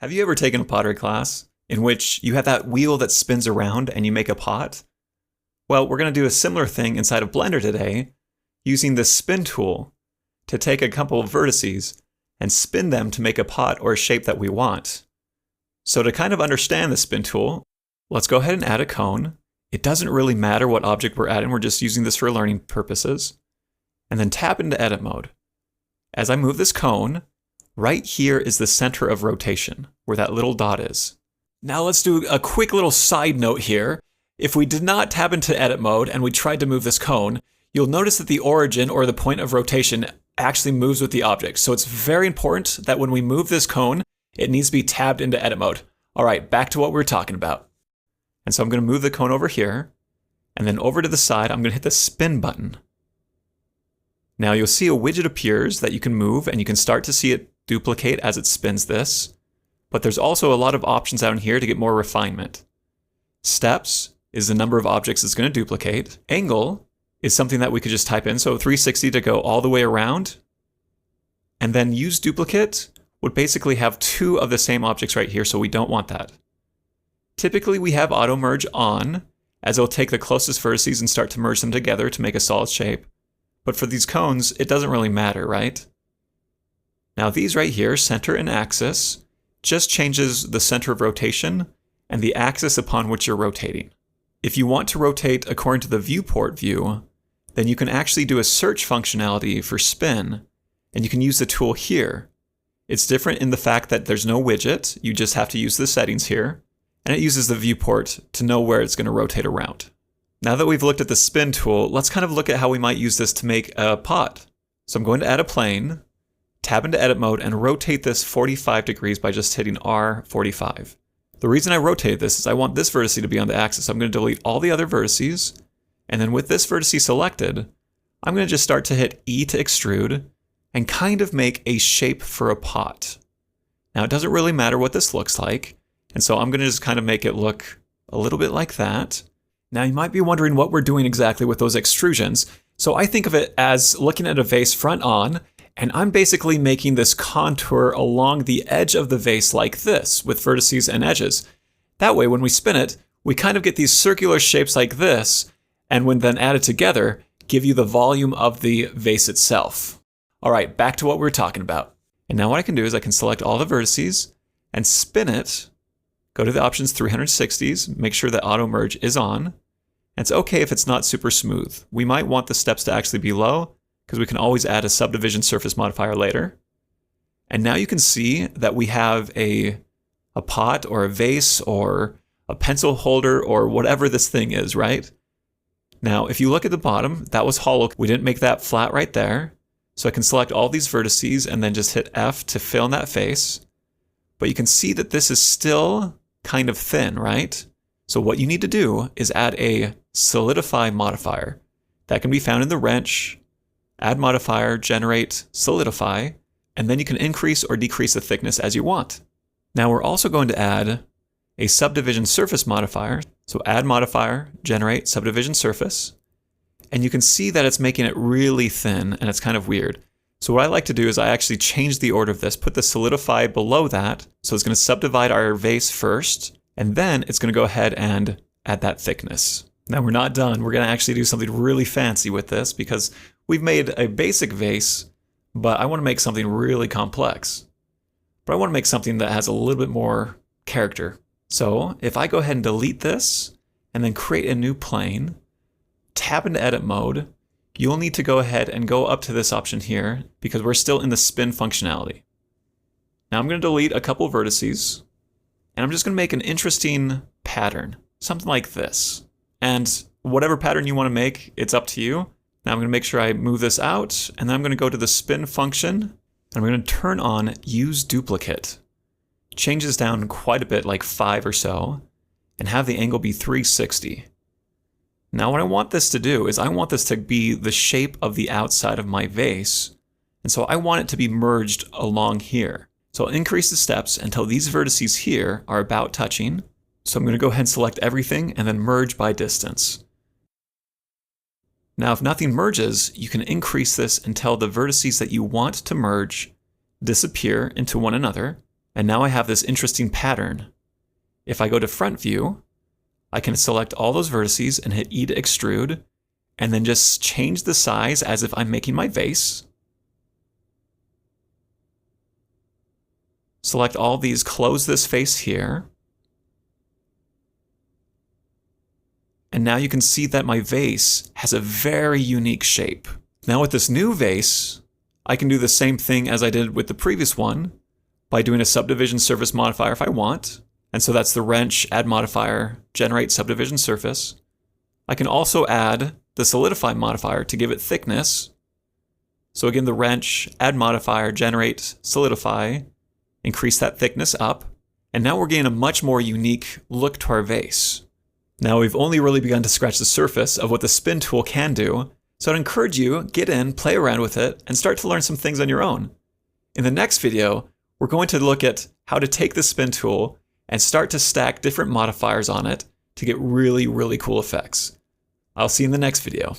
Have you ever taken a pottery class in which you have that wheel that spins around and you make a pot? Well, we're going to do a similar thing inside of Blender today using the spin tool to take a couple of vertices and spin them to make a pot or a shape that we want. So to kind of understand the spin tool, let's go ahead and add a cone. It doesn't really matter what object we're adding, we're just using this for learning purposes. And then tap into edit mode. As I move this cone, right here is the center of rotation, where that little dot is. Now let's do a quick little side note here. If we did not tap into edit mode and we tried to move this cone, you'll notice that the origin or the point of rotation actually moves with the object. So it's very important that when we move this cone, it needs to be tabbed into edit mode. All right, back to what we were talking about. And so I'm going to move the cone over here, and then over to the side, I'm going to hit the spin button. Now you'll see a widget appears that you can move, and you can start to see it duplicate as it spins this. But there's also a lot of options down here to get more refinement. Steps is the number of objects it's going to duplicate. Angle is something that we could just type in, so 360 to go all the way around. And then use duplicate would basically have two of the same objects right here, so we don't want that. Typically we have auto merge on, as it'll take the closest vertices and start to merge them together to make a solid shape. But for these cones, it doesn't really matter, right? Now these right here, center and axis, just changes the center of rotation and the axis upon which you're rotating. If you want to rotate according to the viewport view, then you can actually do a search functionality for spin, and you can use the tool here. It's different in the fact that there's no widget, you just have to use the settings here, and it uses the viewport to know where it's going to rotate around. Now that we've looked at the spin tool, let's kind of look at how we might use this to make a pot. So I'm going to add a plane, tab into edit mode, and rotate this 45 degrees by just hitting R45. The reason I rotate this is I want this vertex to be on the axis. I'm going to delete all the other vertices, and then with this vertex selected, I'm going to just start to hit E to extrude and kind of make a shape for a pot. Now it doesn't really matter what this looks like, and so I'm going to just kind of make it look a little bit like that. Now you might be wondering what we're doing exactly with those extrusions. So I think of it as looking at a vase front on, and I'm basically making this contour along the edge of the vase like this, with vertices and edges. That way, when we spin it, we kind of get these circular shapes like this, and when then added together, give you the volume of the vase itself. All right, back to what we were talking about. And now what I can do is I can select all the vertices and spin it, go to the options 360s, make sure that auto merge is on. And it's okay if it's not super smooth. We might want the steps to actually be low, because we can always add a subdivision surface modifier later. And now you can see that we have a pot or a vase or a pencil holder or whatever this thing is, right? Now, if you look at the bottom, that was hollow. We didn't make that flat right there. So I can select all these vertices and then just hit F to fill in that face. But you can see that this is still kind of thin, right? So what you need to do is add a solidify modifier. That can be found in the wrench. Add modifier, generate, solidify, and then you can increase or decrease the thickness as you want. Now we're also going to add a subdivision surface modifier. So add modifier, generate, subdivision surface, and you can see that it's making it really thin and it's kind of weird. So what I like to do is I actually change the order of this, put the solidify below that, so it's going to subdivide our vase first, and then it's going to go ahead and add that thickness. Now we're not done. We're going to actually do something really fancy with this because we've made a basic vase, but I want to make something really complex. But I want to make something that has a little bit more character. So if I go ahead and delete this and then create a new plane, tap into edit mode, you'll need to go ahead and go up to this option here because we're still in the spin functionality. Now I'm going to delete a couple vertices and I'm just going to make an interesting pattern, something like this. And whatever pattern you want to make, it's up to you. Now I'm going to make sure I move this out, and then I'm going to go to the spin function, and I'm going to turn on use duplicate. Change this down quite a bit, like 5 or so, and have the angle be 360. Now what I want this to do is I want this to be the shape of the outside of my vase, and so I want it to be merged along here. So I'll increase the steps until these vertices here are about touching. So I'm going to go ahead and select everything and then merge by distance. Now if nothing merges, you can increase this until the vertices that you want to merge disappear into one another. And now I have this interesting pattern. If I go to front view, I can select all those vertices and hit E to extrude, and then just change the size as if I'm making my vase. Select all these, close this face here. And now you can see that my vase has a very unique shape. Now with this new vase, I can do the same thing as I did with the previous one by doing a subdivision surface modifier if I want. And so that's the wrench, add modifier, generate subdivision surface. I can also add the solidify modifier to give it thickness. So again, the wrench, add modifier, generate, solidify, increase that thickness up. And now we're getting a much more unique look to our vase. Now we've only really begun to scratch the surface of what the spin tool can do. So I'd encourage you, get in, play around with it, and start to learn some things on your own. In the next video, we're going to look at how to take the spin tool and start to stack different modifiers on it to get really, really cool effects. I'll see you in the next video.